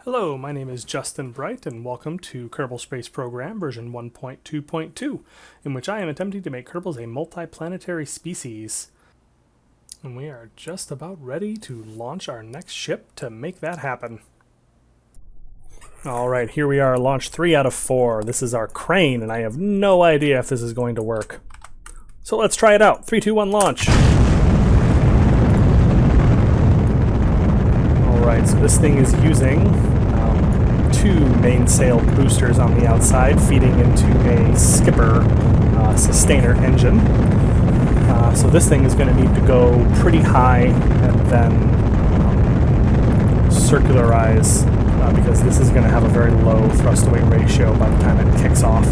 Hello, my name is Justin Bright, and welcome to Kerbal Space Program version 1.2.2, in which I am attempting to make Kerbals a multiplanetary species. And we are just about ready to launch our next ship to make that happen. Alright, here we are, launch 3 out of 4. This is our crane, and I have no idea if this is going to work. So let's try it out. 3, 2, 1, launch! Alright, so this thing is using 2 mainsail boosters on the outside, feeding into a skipper sustainer engine. So this thing is going to need to go pretty high and then circularize, because this is going to have a very low thrust-to-weight ratio by the time it kicks off.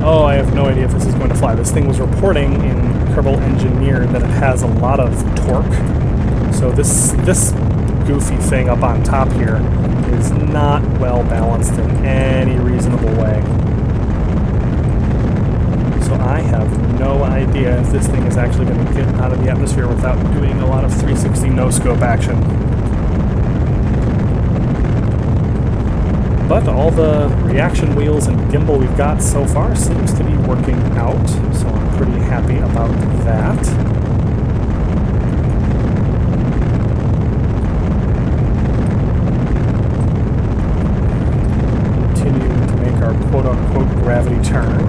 Oh, I have no idea if this is going to fly. This thing was reporting in Kerbal Engineer that it has a lot of torque. So this goofy thing up on top here is not well balanced in any reasonable way. So I have no idea if this thing is actually going to get out of the atmosphere without doing a lot of 360 no-scope action. But all the reaction wheels and gimbal we've got so far seems to be working out, so I'm pretty happy about that. Quote-unquote gravity turn.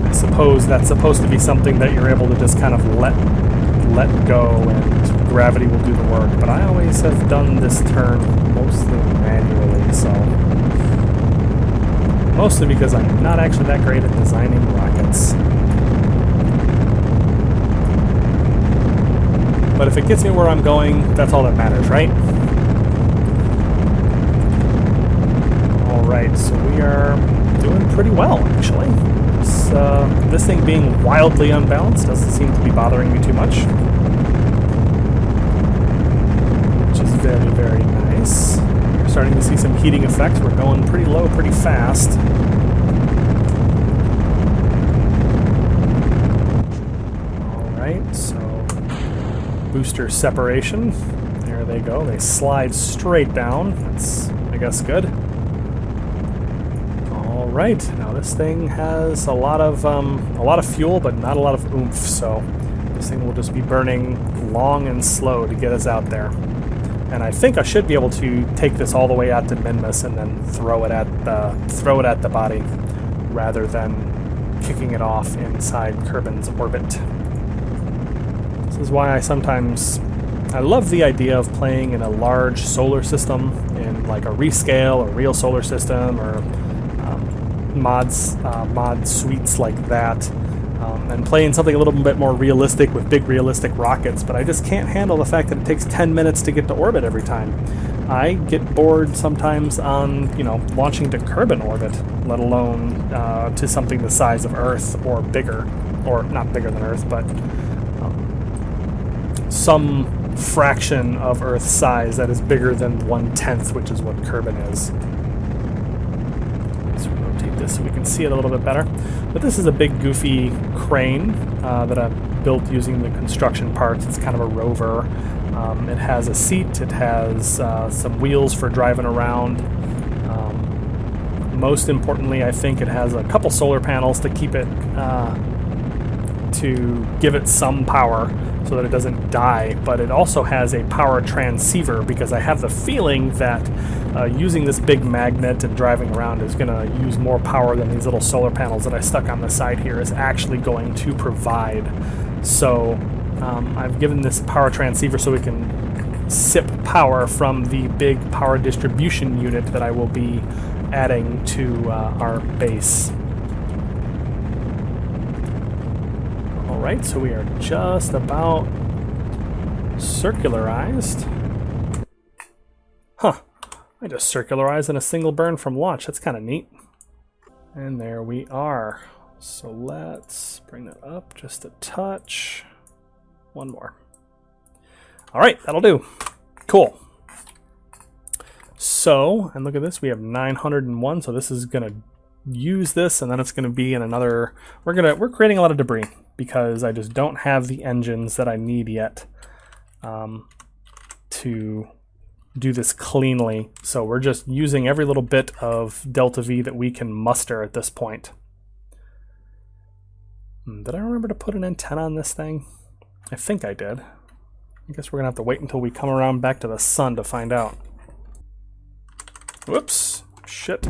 I suppose that's supposed to be something that you're able to just kind of let go and gravity will do the work, but I always have done this turn mostly manually, so mostly because I'm not actually that great at designing rockets. But if it gets me where I'm going, that's all that matters, right? Alright, so we are doing pretty well, actually. This thing being wildly unbalanced doesn't seem to be bothering me too much. Which is very, very nice. We're starting to see some heating effects. We're going pretty low, pretty fast. Alright, so booster separation. There they go. They slide straight down. That's, I guess, good. Right, now this thing has a lot of fuel, but not a lot of oomph, so this thing will just be burning long and slow to get us out there. And I think I should be able to take this all the way out to Minmus and then throw it at the body, rather than kicking it off inside Kerbin's orbit. This is why I love the idea of playing in a large solar system, in like a rescale or real solar system, or mod suites like that, and playing something a little bit more realistic with big realistic rockets, but I just can't handle the fact that it takes 10 minutes to get to orbit every time. I get bored sometimes on, launching to Kerbin orbit, let alone to something the size of Earth or bigger, or not bigger than Earth, but some fraction of Earth's size that is bigger than 1/10, which is what Kerbin is. This so we can see it a little bit better. But this is a big goofy crane that I've built using the construction parts. It's kind of a rover. It has a seat, it has some wheels for driving around. Most importantly, I think it has a couple solar panels to keep it, to give it some power so that it doesn't die, but it also has a power transceiver, because I have the feeling that using this big magnet and driving around is going to use more power than these little solar panels that I stuck on the side here is actually going to provide. So I've given this power transceiver so we can sip power from the big power distribution unit that I will be adding to our base. Alright, so we are just about circularized. Huh. I just circularized in a single burn from launch. That's kind of neat. And there we are. So let's bring that up just a touch. One more. Alright, that'll do. Cool. So, and look at this, we have 901, so this is going to use this, and then it's going to be in another. We're creating a lot of debris because I just don't have the engines that I need yet to do this cleanly. So we're just using every little bit of delta V that we can muster at this point. Did I remember to put an antenna on this thing? I think I did. I guess we're gonna have to wait until we come around back to the sun to find out. Whoops! Shit!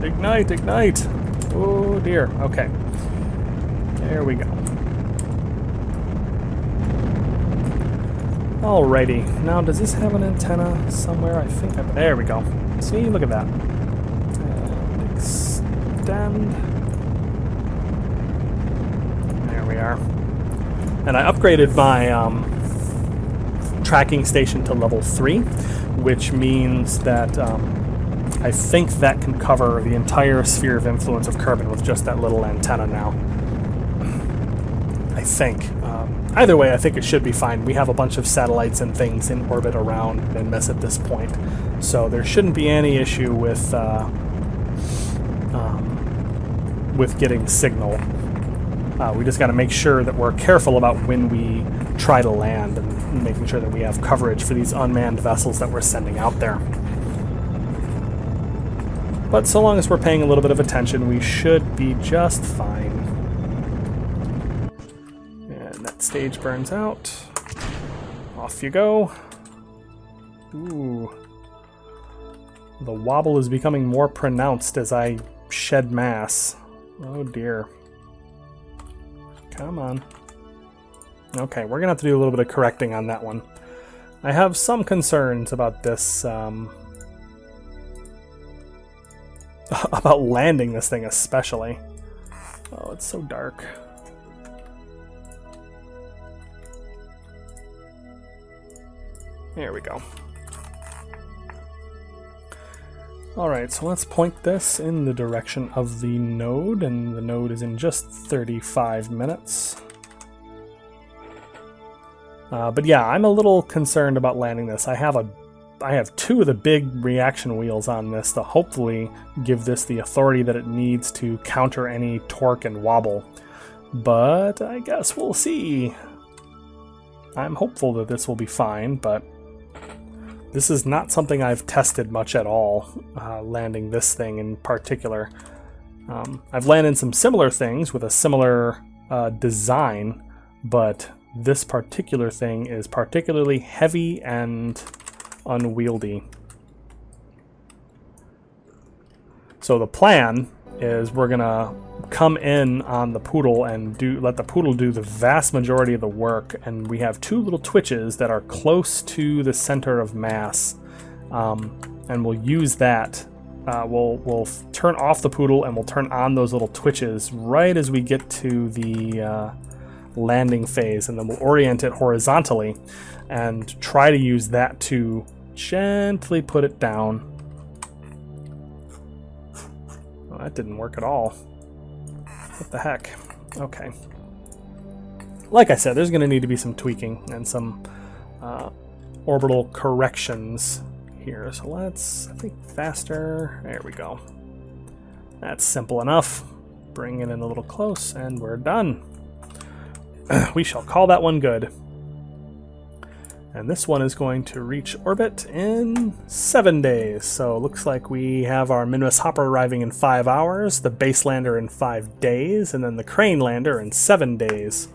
Ignite! Ignite! Oh dear. Okay. There we go. Alrighty. Now, does this have an antenna somewhere? I think there we go. See? Look at that. And extend. There we are. And I upgraded my tracking station to level 3, which means that I think that can cover the entire sphere of influence of Kerbin with just that little antenna now. I think. Either way, I think it should be fine. We have a bunch of satellites and things in orbit around Minmus at this point, so there shouldn't be any issue with getting signal. We just got to make sure that we're careful about when we try to land and making sure that we have coverage for these unmanned vessels that we're sending out there. But so long as we're paying a little bit of attention, we should be just fine. And that stage burns out. Off you go. Ooh. The wobble is becoming more pronounced as I shed mass. Oh dear. Come on. Okay, we're gonna have to do a little bit of correcting on that one. I have some concerns about this, about landing this thing especially. Oh, it's so dark. There we go. Alright, so let's point this in the direction of the node, and the node is in just 35 minutes. But yeah, I'm a little concerned about landing this. I have two of the big reaction wheels on this to hopefully give this the authority that it needs to counter any torque and wobble. But I guess we'll see. I'm hopeful that this will be fine, but this is not something I've tested much at all, landing this thing in particular. I've landed some similar things with a similar design, but this particular thing is particularly heavy and unwieldy. So the plan is we're gonna come in on the Poodle and let the Poodle do the vast majority of the work, and we have two little twitches that are close to the center of mass, and we'll use that. We'll turn off the Poodle and we'll turn on those little twitches right as we get to the landing phase, and then we'll orient it horizontally and try to use that to gently put it down. Oh, that didn't work at all. What the heck? Okay. Like I said, there's going to need to be some tweaking and some orbital corrections here. So let's, I think, faster. There we go. That's simple enough. Bring it in a little close, and we're done. We shall call that one good. And this one is going to reach orbit in 7 days. So it looks like we have our Minmus hopper arriving in 5 hours, the base lander in 5 days, and then the crane lander in 7 days.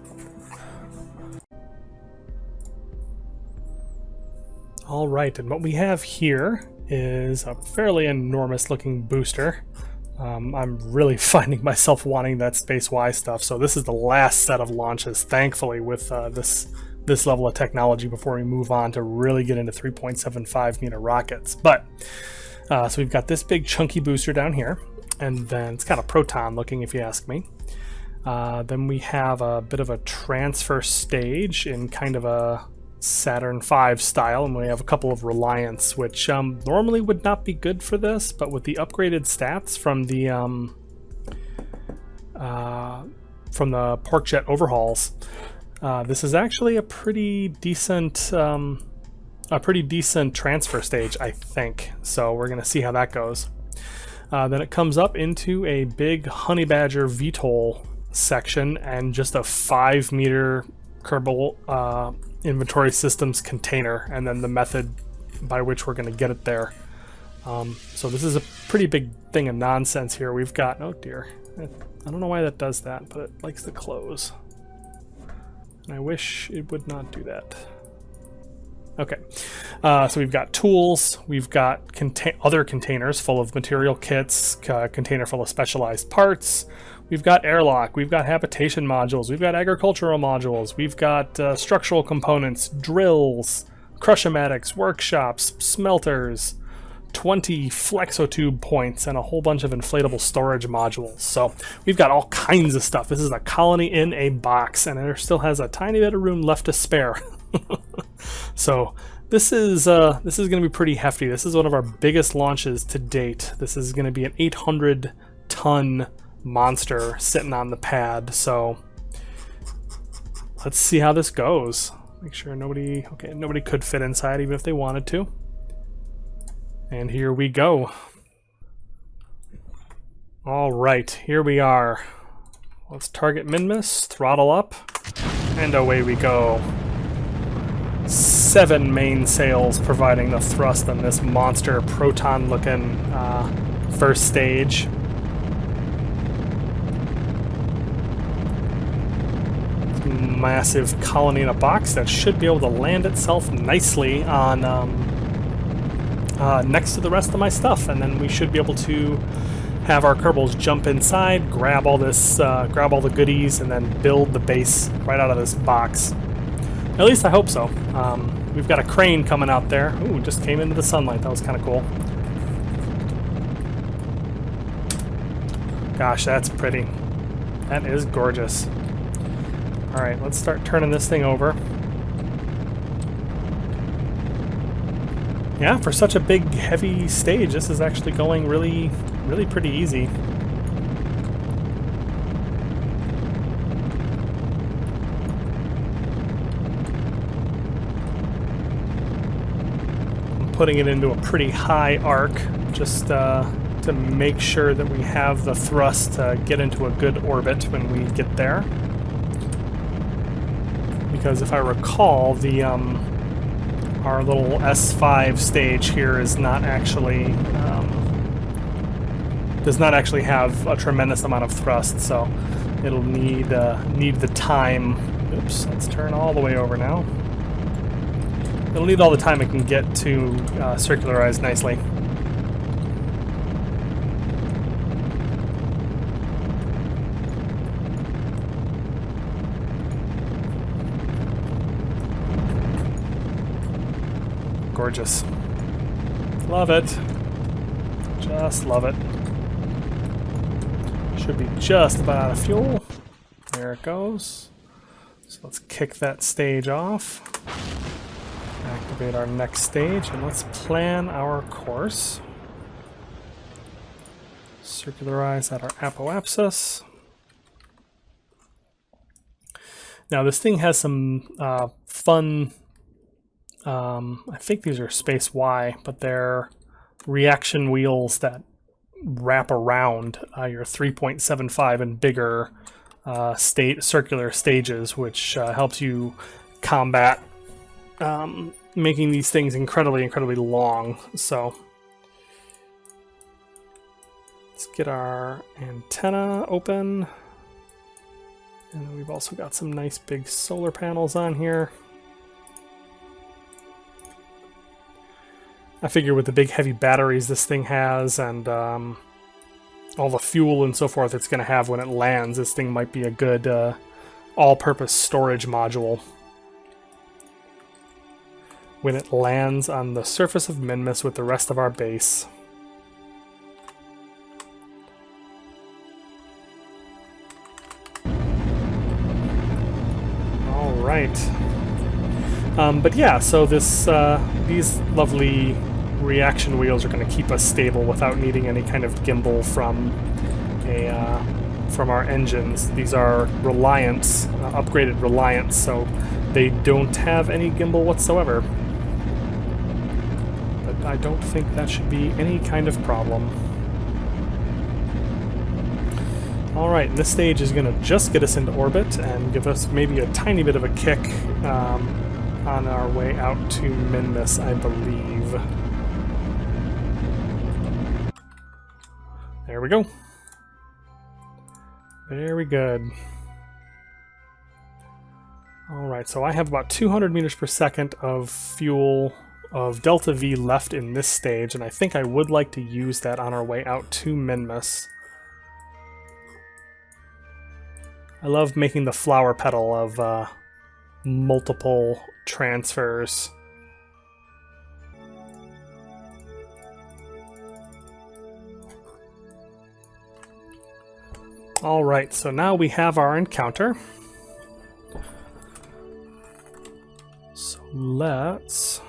All right, and what we have here is a fairly enormous looking booster. I'm really finding myself wanting that Space Y stuff, so this is the last set of launches, thankfully, with this level of technology before we move on to really get into 3.75 meter rockets. But so we've got this big chunky booster down here, and then it's kind of proton looking if you ask me. Then we have a bit of a transfer stage in kind of a Saturn V style, and we have a couple of Reliance, which normally would not be good for this, but with the upgraded stats from the PorkJet overhauls, this is actually a pretty decent transfer stage, I think. So we're going to see how that goes. Then it comes up into a big honey badger VTOL section and just a 5-meter Kerbal inventory systems container, and then the method by which we're going to get it there. So this is a pretty big thing of nonsense here. We've got, oh dear, I don't know why that does that, but it likes to close. And I wish it would not do that. Okay, so we've got tools, we've got other containers full of material kits, container full of specialized parts, we've got airlock, we've got habitation modules, we've got agricultural modules, we've got structural components, drills, crush-o-matics, workshops, smelters, 20 flexotube points, and a whole bunch of inflatable storage modules. So we've got all kinds of stuff. This is a colony in a box, and there still has a tiny bit of room left to spare. So this is going to be pretty hefty. This is one of our biggest launches to date. This is going to be an 800-ton monster sitting on the pad. So let's see how this goes. Make sure nobody could fit inside even if they wanted to. And here we go. All right, here we are. Let's target Minmus, throttle up, and away we go. 7 mainsails providing the thrust on this monster proton-looking first stage. Massive colony in a box that should be able to land itself nicely on next to the rest of my stuff, and then we should be able to have our Kerbals jump inside, grab all this, grab all the goodies, and then build the base right out of this box. At least I hope so. We've got a crane coming out there. Ooh, just came into the sunlight. That was kind of cool. Gosh, that's pretty. That is gorgeous. All right, let's start turning this thing over. Yeah, for such a big, heavy stage, this is actually going really, really pretty easy. I'm putting it into a pretty high arc, just to make sure that we have the thrust to get into a good orbit when we get there. Because if I recall, the our little S5 stage here is not actually does not actually have a tremendous amount of thrust, so it'll need the time. Oops, let's turn all the way over now. It'll need all the time it can get to circularize nicely. Gorgeous. Love it. Just love it. Should be just about out of fuel. There it goes. So let's kick that stage off. Activate our next stage, and let's plan our course. Circularize at our apoapsis. Now this thing has some fun, I think these are Space Y, but they're reaction wheels that wrap around your 3.75 and bigger circular stages, which helps you combat making these things incredibly, incredibly long. So let's get our antenna open. And then we've also got some nice big solar panels on here. I figure with the big heavy batteries this thing has and all the fuel and so forth it's going to have when it lands, this thing might be a good all-purpose storage module when it lands on the surface of Minmus with the rest of our base. All right. But yeah, so this these lovely reaction wheels are going to keep us stable without needing any kind of gimbal from our engines. These are Reliance, upgraded Reliance, so they don't have any gimbal whatsoever. But I don't think that should be any kind of problem. Alright, and this stage is going to just get us into orbit and give us maybe a tiny bit of a kick on our way out to Minmus, I believe. There we go. Very good. Alright, so I have about 200 meters per second of fuel of Delta V left in this stage, and I think I would like to use that on our way out to Minmus. I love making the flower petal of multiple transfers. Alright, so now we have our encounter. So let's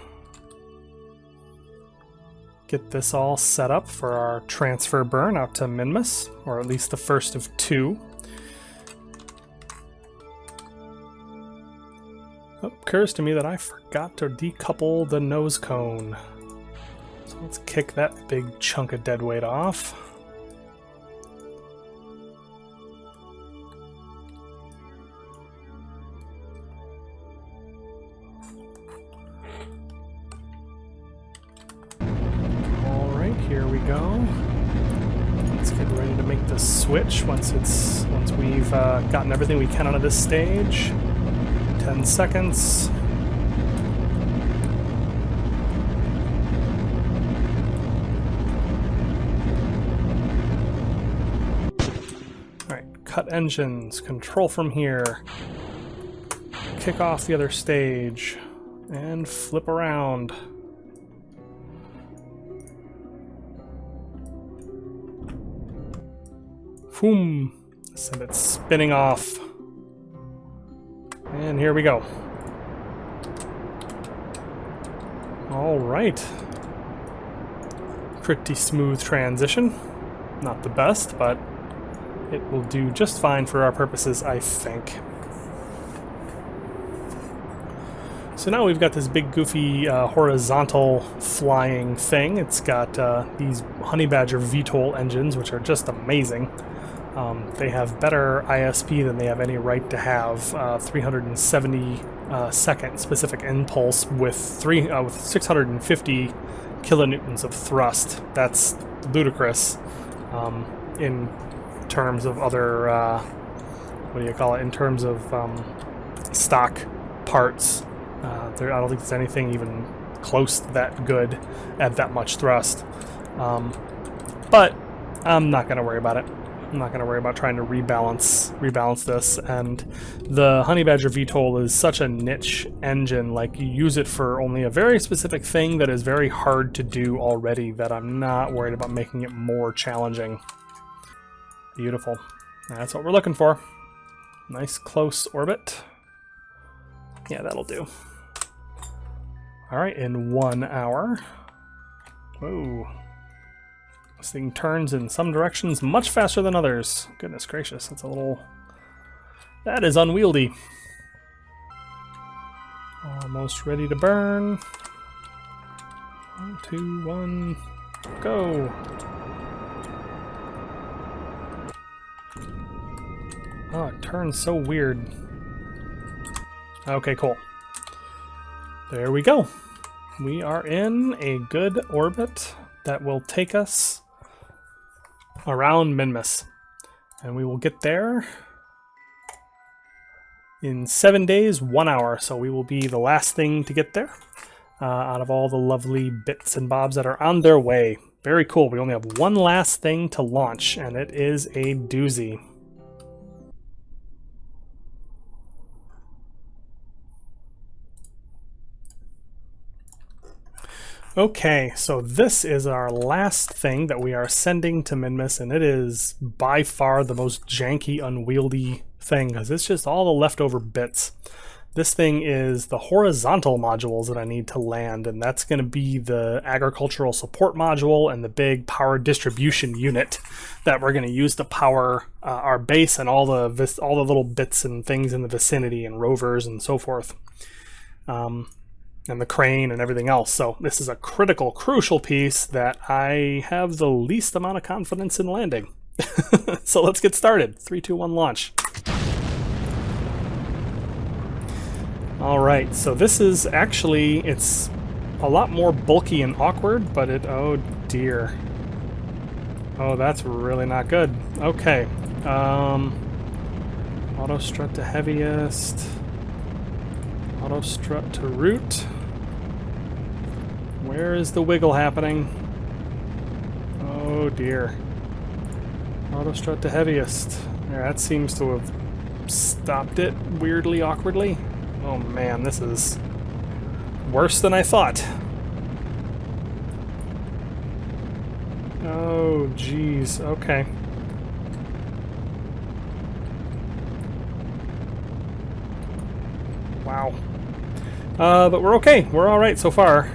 get this all set up for our transfer burn out to Minmus, or at least the first of two. Oh, occurs to me that I forgot to decouple the nose cone. So let's kick that big chunk of dead weight off. Alright, here we go. Let's get ready to make the switch once we've gotten everything we can out of this stage. 10 seconds. Alright, cut engines, control from here, kick off the other stage, and flip around. Boom! Send it spinning off. And here we go. All right. Pretty smooth transition. Not the best, but it will do just fine for our purposes, I think. So now we've got this big goofy horizontal flying thing. It's got these Honey Badger VTOL engines, which are just amazing. They have better ISP than they have any right to have. 370 second specific impulse with 650 kilonewtons of thrust. That's ludicrous in terms of other what do you call it? In terms of stock parts. I don't think there's anything even close to that good at that much thrust. But I'm not going to worry about it. I'm not going to worry about trying to rebalance this. And the Honey Badger VTOL is such a niche engine. Like, you use it for only a very specific thing that is very hard to do already, that I'm not worried about making it more challenging. Beautiful. That's what we're looking for. Nice close orbit. Yeah, that'll do. Alright, in 1 hour. Whoa. This thing turns in some directions much faster than others. Goodness gracious, that's a little... That is unwieldy. Almost ready to burn. 3, 2, 1, go! Oh, it turns so weird. Okay, cool. There we go. We are in a good orbit that will take us around Minmus. And we will get there in 7 days, 1 hour. So we will be the last thing to get there out of all the lovely bits and bobs that are on their way. Very cool. We only have one last thing to launch, and it is a doozy. Okay, so this is our last thing that we are sending to Minmus, and it is by far the most janky, unwieldy thing, because it's just all the leftover bits. This thing is the horizontal modules that I need to land, and that's going to be the agricultural support module and the big power distribution unit that we're going to use to power our base and all the little bits and things in the vicinity and rovers and so forth. And the crane and everything else. So this is a critical, crucial piece that I have the least amount of confidence in landing. So let's get started. 3, 2, 1, launch. All right, so this is actually, it's a lot more bulky and awkward, but oh dear. Oh, that's really not good. Okay. Auto strut to heaviest. Auto strut to root. Where is the wiggle happening? Oh dear. Auto strut to heaviest. There, that seems to have stopped it weirdly, awkwardly. Oh man, this is worse than I thought. Oh geez, okay. Wow. But we're okay. We're all right so far.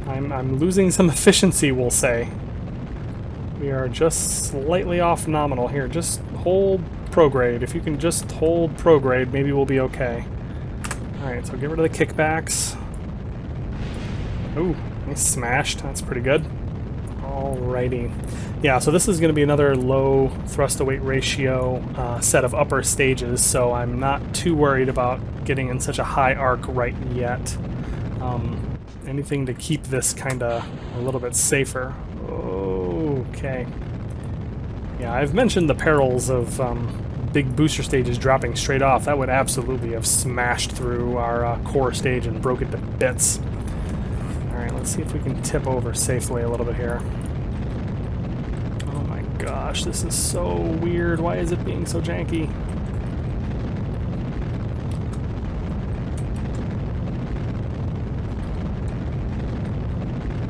I'm losing some efficiency, we'll say. We are just slightly off nominal here. Just hold prograde. If you can just hold prograde, maybe we'll be okay. Alright, so get rid of the kickbacks. Ooh, nice smashed. That's pretty good. Alrighty. Yeah, so this is going to be another low thrust to weight ratio set of upper stages, so I'm not too worried about getting in such a high arc right yet. Anything to keep this kind of a little bit safer. Okay. Yeah, I've mentioned the perils of big booster stages dropping straight off. That would absolutely have smashed through our core stage and broke it to bits. Alright, let's see if we can tip over safely a little bit here. Oh my gosh, this is so weird. Why is it being so janky?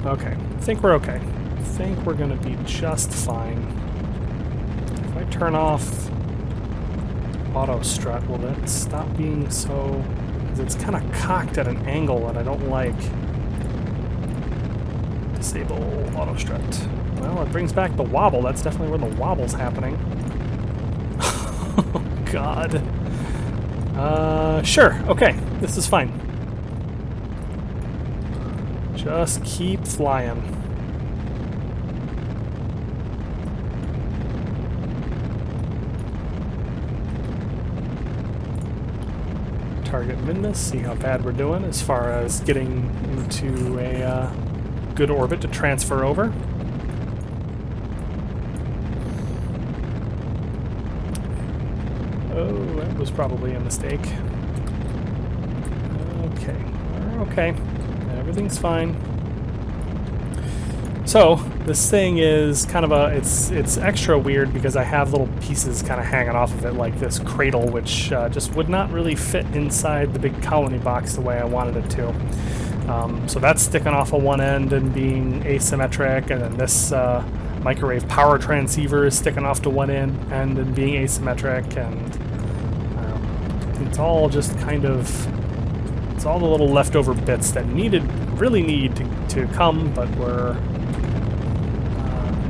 Okay, I think we're okay. I think we're gonna be just fine. If I turn off auto strut, will that stop being so... because it's kind of cocked at an angle that I don't like. Disable auto strut. Well, it brings back the wobble. That's definitely where the wobble's happening. Oh, God. Sure, okay. This is fine. Just keep flying. Target Minmus, see how bad we're doing as far as getting into a good orbit to transfer over. Oh, that was probably a mistake. Okay, we're okay. Everything's fine. So this thing is kind of a it's extra weird because I have little pieces kind of hanging off of it, like this cradle, which just would not really fit inside the big colony box the way I wanted it to. So that's sticking off of one end and being asymmetric, and then this microwave power transceiver is sticking off to one end and being asymmetric, and it's all just kind of, it's all the little leftover bits that really need to come, but were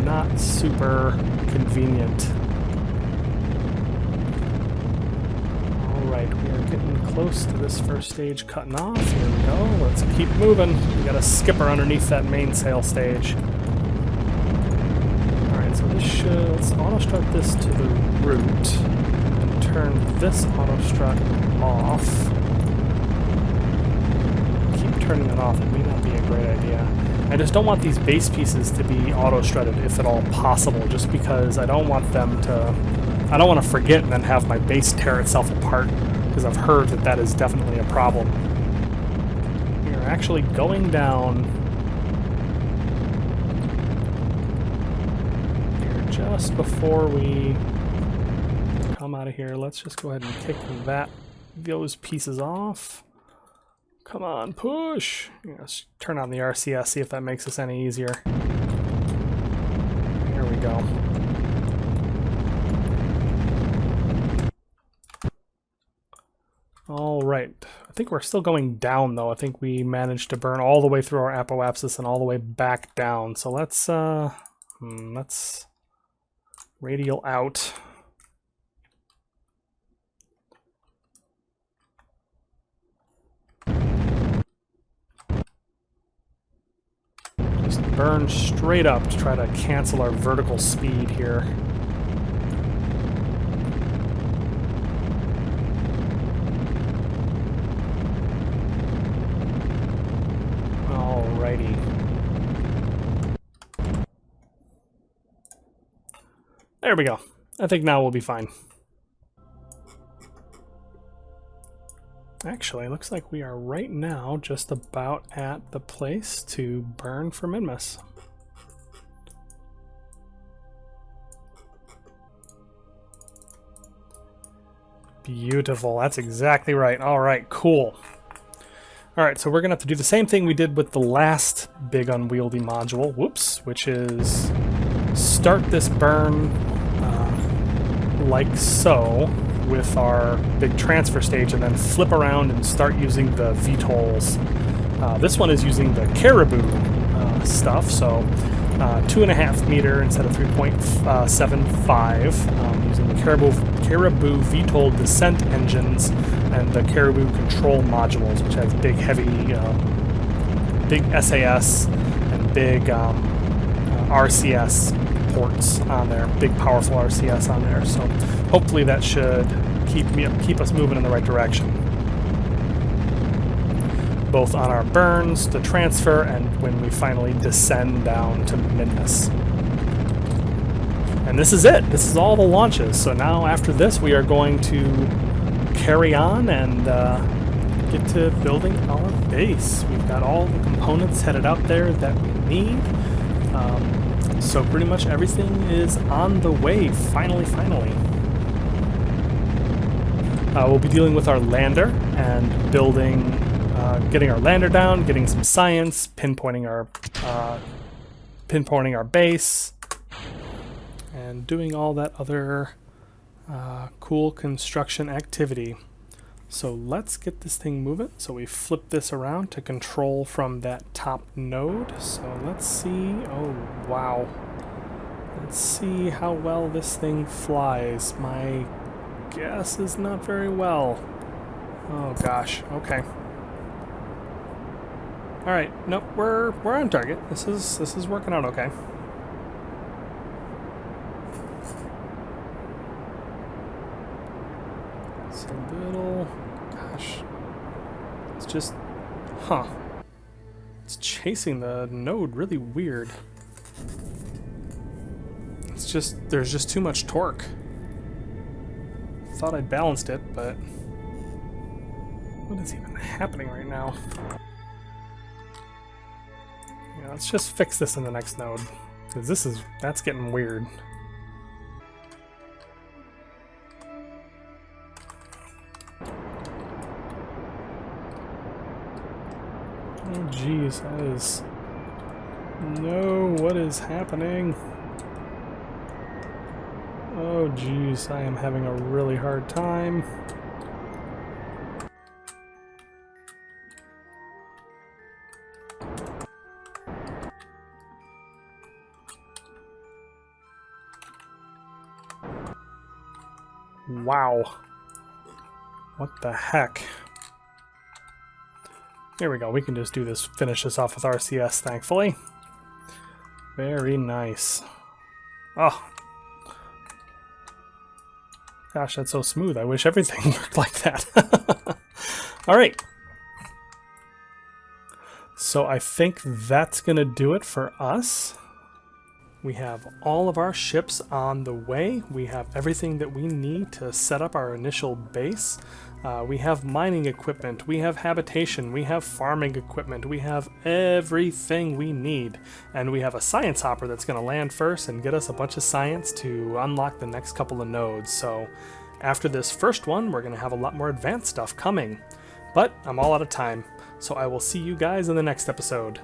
not super convenient. Alright, we are getting close to this first stage cutting off. Here we go. Let's keep moving. We got a skipper underneath that mainsail stage. Alright, so this should, let's auto strut this to the root and turn this auto strut off. Keep turning it off. It may not be a great idea. I just don't want these base pieces to be auto-strutted, if at all possible, just because I don't want them to... I don't want to forget and then have my base tear itself apart, because I've heard that that is definitely a problem. We're actually going down... here just before we come out of here. Let's just go ahead and kick those pieces off. Come on, push! Let's turn on the RCS, see if that makes us any easier. Here we go. Alright. I think we're still going down, though. I think we managed to burn all the way through our apoapsis and all the way back down. So let's radial out. Just burn straight up to try to cancel our vertical speed here. Alrighty. There we go. I think now we'll be fine. Actually, looks like we are right now just about at the place to burn for Minmus. Beautiful. That's exactly right. All right, cool. All right, so we're going to have to do the same thing we did with the last big unwieldy module, whoops, which is start this burn like so with our big transfer stage and then flip around and start using the VTOLs. This one is using the Caribou stuff, so 2.5 meter instead of 3.75, using the Caribou VTOL descent engines and the Caribou control modules, which has big heavy, big SAS and big RCS ports on there, big powerful RCS on there. So hopefully that should keep us moving in the right direction, both on our burns, the transfer, and when we finally descend down to Minmus. And this is it. This is all the launches. So now after this, we are going to carry on and get to building our base. We've got all the components headed out there that we need. So pretty much everything is on the way, finally. We'll be dealing with our lander and building, getting our lander down, getting some science, pinpointing our base, and doing all that other cool construction activity. So let's get this thing moving. So we flip this around to control from that top node. So let's see. Oh, wow. Let's see how well this thing flies. My guess is not very well. Oh gosh. Okay. All right. Nope. We're on target. This is working out okay. It's a little, gosh, it's just, it's chasing the node really weird. It's just, there's just too much torque. Thought I'd balanced it, but what is even happening right now? Yeah, let's just fix this in the next node, because that's getting weird. Oh geez, that is... No, what is happening? Oh geez, I am having a really hard time. Wow. What the heck? Here we go. We can just do this, finish this off with RCS, thankfully. Very nice. Oh. Gosh, that's so smooth. I wish everything worked like that. All right. So I think that's going to do it for us. We have all of our ships on the way. We have everything that we need to set up our initial base. We have mining equipment, we have habitation, we have farming equipment, we have everything we need. And we have a science hopper that's going to land first and get us a bunch of science to unlock the next couple of nodes. So after this first one, we're going to have a lot more advanced stuff coming. But I'm all out of time, so I will see you guys in the next episode.